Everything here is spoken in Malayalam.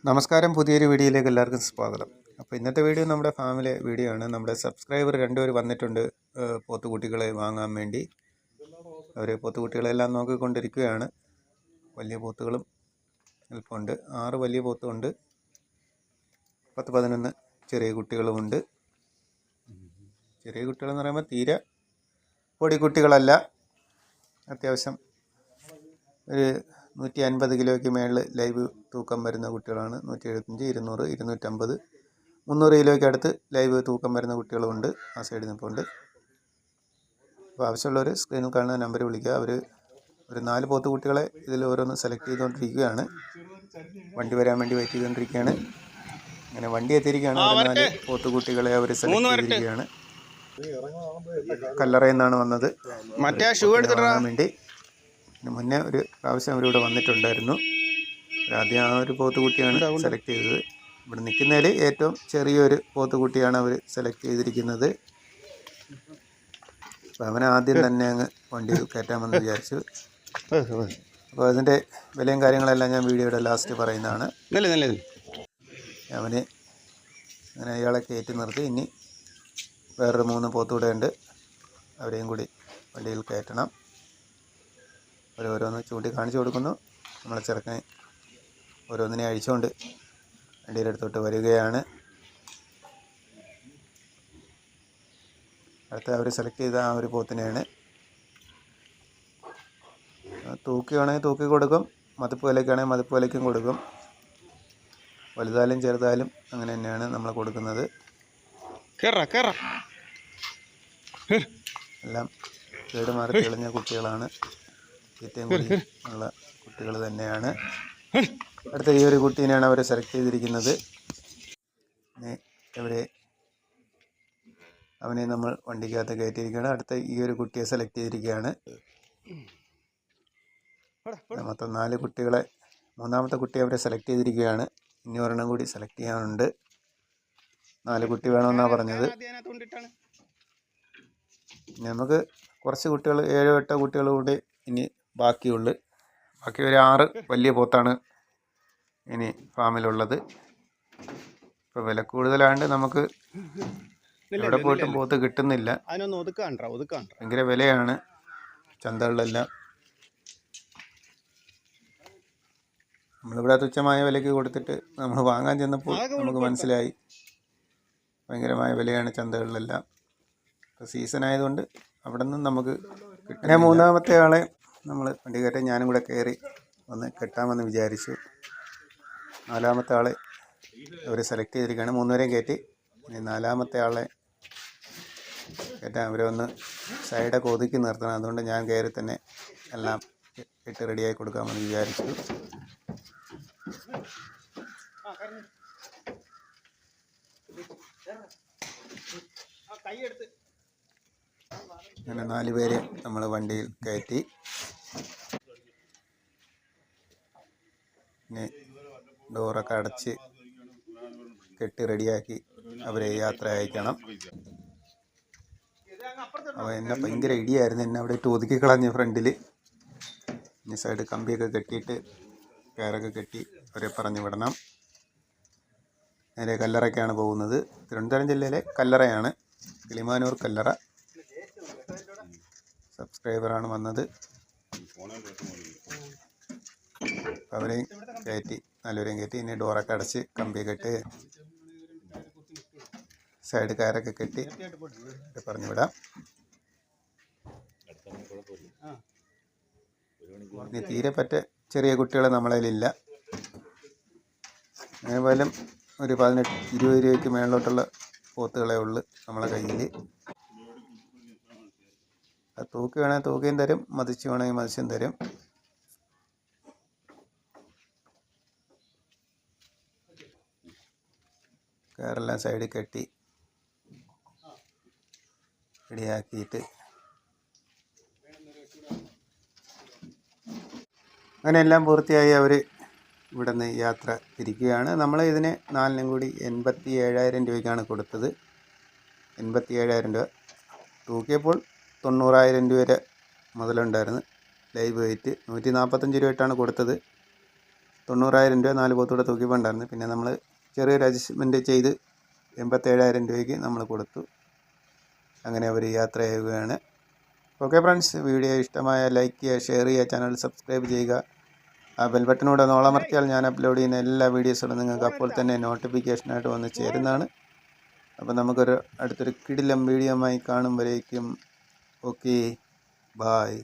നമസ്കാരം, പുതിയൊരു വീഡിയോയിലേക്ക് എല്ലാവർക്കും സ്വാഗതം. അപ്പോൾ ഇന്നത്തെ വീഡിയോ നമ്മുടെ ഫാമിലെ വീഡിയോ ആണ്. നമ്മുടെ സബ്സ്ക്രൈബർ രണ്ടുപേർ വന്നിട്ടുണ്ട് പോത്തുകുട്ടികളെ വാങ്ങാൻ വേണ്ടി. അവർ പോത്തുകുട്ടികളെല്ലാം നോക്കിക്കൊണ്ടിരിക്കുകയാണ്. വലിയ പോത്തുകളും നിൽപ്പുണ്ട്. 6 വലിയ പോത്തുമുണ്ട്, 10-11 ചെറിയ കുട്ടികളുമുണ്ട്. ചെറിയ കുട്ടികളെന്ന് പറയുമ്പോൾ തീരെ പൊടിക്കുട്ടികളല്ല. അത്യാവശ്യം ഒരു 150 കിലോയ്ക്ക് മേളിൽ ലൈവ് തൂക്കം വരുന്ന കുട്ടികളാണ്. 175, 200, 250, 300 കിലോയ്ക്ക് അടുത്ത് ലൈവ് തൂക്കം വരുന്ന കുട്ടികളുമുണ്ട്. ആ സൈഡിൽ നിൽപ്പുണ്ട്. അപ്പോൾ ആവശ്യമുള്ളവർ സ്ക്രീനിൽ കാണുന്ന നമ്പർ വിളിക്കുക. അവർ ഒരു 4 പോത്ത് കുട്ടികളെ ഇതിൽ ഓരോന്ന് സെലക്ട് ചെയ്തുകൊണ്ടിരിക്കുകയാണ്. വണ്ടി വരാൻ വേണ്ടി വെയിറ്റ് ചെയ്തുകൊണ്ടിരിക്കുകയാണ്. അങ്ങനെ വണ്ടി എത്തിയിരിക്കുകയാണ്. 4 പോത്ത് കുട്ടികളെ അവർ സെലക്ട് ചെയ്തിരിക്കുകയാണ്. കല്ലറയിൽ നിന്നാണ് വന്നത് വാങ്ങാൻ വേണ്ടി. മുന്നേ ഒരു പ്രാവശ്യം അവരിവിടെ വന്നിട്ടുണ്ടായിരുന്നു. ആദ്യം ആ ഒരു പോത്തുകുട്ടിയാണ് സെലക്ട് ചെയ്തത്. ഇവിടെ നിൽക്കുന്നതിൽ ഏറ്റവും ചെറിയൊരു പോത്തുകുട്ടിയാണ് അവർ സെലക്ട് ചെയ്തിരിക്കുന്നത്. അപ്പോൾ അവനെ ആദ്യം തന്നെ അങ്ങ് വണ്ടിയിൽ കയറ്റാമെന്ന് വിചാരിച്ചു. അപ്പോൾ അതിൻ്റെ വിലയും കാര്യങ്ങളെല്ലാം ഞാൻ വീഡിയോയുടെ ലാസ്റ്റ് പറയുന്നതാണ്. അവന് അങ്ങനെ അയാളെ കയറ്റി നിർത്തി. ഇനി വേറൊരു 3 പോത്തുകൂടെ ഉണ്ട്. അവരെയും കൂടി വണ്ടിയിൽ കയറ്റണം. ഓരോന്ന് ചൂണ്ടി കാണിച്ചു കൊടുക്കുന്നു. നമ്മളെ ചെറുക്കൻ ഓരോന്നിനെ അഴിച്ചുകൊണ്ട് വണ്ടിയുടെ അടുത്തോട്ട് വരികയാണ്. അടുത്ത അവർ സെലക്ട് ചെയ്ത ആ ഒരു പോത്തിനെയാണ്. തൂക്കിയാണെങ്കിൽ തൂക്കി കൊടുക്കും, മതിപ്പ് വിലയ്ക്കാണെങ്കിൽ മതിപ്പ് വിലയ്ക്കും കൊടുക്കും. വലുതായാലും ചെറുതായാലും അങ്ങനെ തന്നെയാണ് നമ്മൾ കൊടുക്കുന്നത്. എല്ലാം കേടുമാറി തെളിഞ്ഞ കുട്ടികളാണ്. ഏറ്റവും കൂടി ഉള്ള കുട്ടികൾ തന്നെയാണ്. അടുത്ത ഈ ഒരു കുട്ടീനെയാണ് അവർ സെലക്ട് ചെയ്തിരിക്കുന്നത്. അവനെ നമ്മൾ വണ്ടിക്കകത്ത് കയറ്റിയിരിക്കുകയാണ്. അടുത്ത ഈ ഒരു കുട്ടിയെ സെലക്ട് ചെയ്തിരിക്കുകയാണ്. മൊത്തം 4 കുട്ടികളെ, 3ാമത്തെ കുട്ടിയെ അവരെ സെലക്ട് ചെയ്തിരിക്കുകയാണ്. ഇനി ഒരെണ്ണം കൂടി സെലക്ട് ചെയ്യാനുണ്ട്. 4 കുട്ടി വേണമെന്നാണ് പറഞ്ഞത്. നമുക്ക് കുറച്ച് കുട്ടികൾ, 7-8 കുട്ടികൾ കൂടി ഇനി ബാക്കി ഒരു 6 വലിയ പോത്താണ് ഇനി ഫാമിലുള്ളത്. ഇപ്പോൾ വില കൂടുതലായതുകൊണ്ട് നമുക്ക് എവിടെ പോയിട്ടും പോത്ത് കിട്ടുന്നില്ല. ഭയങ്കര വിലയാണ് ചന്തകളിലെല്ലാം. നമ്മളിവിടെ തുച്ഛമായ വിലയ്ക്ക് കൊടുത്തിട്ട് നമ്മൾ വാങ്ങാൻ ചെന്നപ്പോൾ നമുക്ക് മനസ്സിലായി ഭയങ്കരമായ വിലയാണ് ചന്തകളിലെല്ലാം. ഇപ്പോൾ സീസൺ ആയതുകൊണ്ട് അവിടെ നിന്ന് നമുക്ക് കിട്ടും. 3ാമത്തെ ആളെ നമ്മൾ വണ്ടി കയറ്റാൻ ഞാനും കൂടെ കയറി ഒന്ന് കെട്ടാമെന്ന് വിചാരിച്ചു. 4ാമത്തെ ആളെ അവർ സെലക്ട് ചെയ്തിരിക്കുകയാണ്. 3 പേരെയും കയറ്റി. ഇനി 4ാമത്തെ ആളെ കയറ്റാൻ അവരെ ഒന്ന് സൈഡൊക്കെ ഒതുക്കി നിർത്തണം. അതുകൊണ്ട് ഞാൻ കയറി തന്നെ എല്ലാം ഇട്ട് റെഡിയാക്കി കൊടുക്കാമെന്ന് വിചാരിച്ചു. അങ്ങനെ 4 പേരെ നമ്മൾ വണ്ടിയിൽ കയറ്റി. പിന്നെ ഡോറൊക്കെ അടച്ച് കെട്ടി റെഡിയാക്കി അവരെ യാത്ര അയക്കണം. അപ്പോൾ എന്നെ ഭയങ്കര ഇടിയായിരുന്നു. എന്നെ അവിടെ ഇട്ട് ഒതുക്കി കളഞ്ഞ ഫ്രണ്ടിൽ. ഇനി സൈഡ് കമ്പിയൊക്കെ കെട്ടിയിട്ട് കയറൊക്കെ കെട്ടി അവരെ പറഞ്ഞു വിടണം. നേരെ കല്ലറയ്ക്കാണ് പോകുന്നത്. തിരുവനന്തപുരം ജില്ലയിലെ കല്ലറയാണ്, കിളിമാനൂർ കല്ലറ. സബ്സ്ക്രൈബറാണ് വന്നത്. അവരെയും കയറ്റി, 4 പേരെയും കയറ്റി. ഇനി ഡോറൊക്കെ അടച്ച് കമ്പി കെട്ടി സൈഡ് കയറൊക്കെ കെട്ടി പറഞ്ഞു വിടാം. ഇനി തീരെ പറ്റ ചെറിയ കുട്ടികൾ നമ്മളതിലില്ല. അതേപോലെ ഒരു 18-20 രൂപയ്ക്ക് മേളിലോട്ടുള്ള പോത്തുകളെ ഉള്ളു നമ്മളെ കയ്യിൽ. തൂക്കി വേണമെങ്കിൽ തൂക്കിയും തരും, മതിച്ച് വേണമെങ്കിൽ മതിച്ചും തരും. കയറെല്ലാം സൈഡിൽ കെട്ടി റെഡിയാക്കിയിട്ട് അങ്ങനെ എല്ലാം പൂർത്തിയായി അവർ ഇവിടെ നിന്ന് യാത്ര തിരിക്കുകയാണ്. നമ്മൾ ഇതിന് 4-നും കൂടി 87,000 രൂപയ്ക്കാണ് കൊടുത്തത്. 87,000 രൂപ. തൂക്കിയപ്പോൾ 90,000 രൂപ വരെ മുതലുണ്ടായിരുന്നു. ലൈവ് വെയിറ്റ് 145 രൂപയായിട്ടാണ് കൊടുത്തത്. 90,000 രൂപ 4 പോത്തൂടെ തൂക്കിക്കൊണ്ടായിരുന്നു. പിന്നെ നമ്മൾ ചെറിയൊരു അഡ്ജസ്റ്റ്മെൻറ്റ് ചെയ്ത് 87,000 രൂപയ്ക്ക് നമ്മൾ കൊടുത്തു. അങ്ങനെ അവർ യാത്ര ചെയ്യുകയാണ്. ഓക്കെ ഫ്രണ്ട്സ്, വീഡിയോ ഇഷ്ടമായ ലൈക്ക് ചെയ്യുക, ഷെയർ ചെയ്യുക, ചാനൽ സബ്സ്ക്രൈബ് ചെയ്യുക. ആ ബെൽ ബട്ടനൂടെ നോളമർത്തിയാൽ ഞാൻ അപ്ലോഡ് ചെയ്യുന്ന എല്ലാ വീഡിയോസുകളും നിങ്ങൾക്ക് അപ്പോൾ തന്നെ നോട്ടിഫിക്കേഷനായിട്ട് വന്ന് ചേരുന്നതാണ്. അപ്പോൾ നമുക്കൊരു അടുത്തൊരു കിടിലം വീഡിയോയുമായി കാണുമ്പോഴേക്കും ഓക്കെ ബായ്.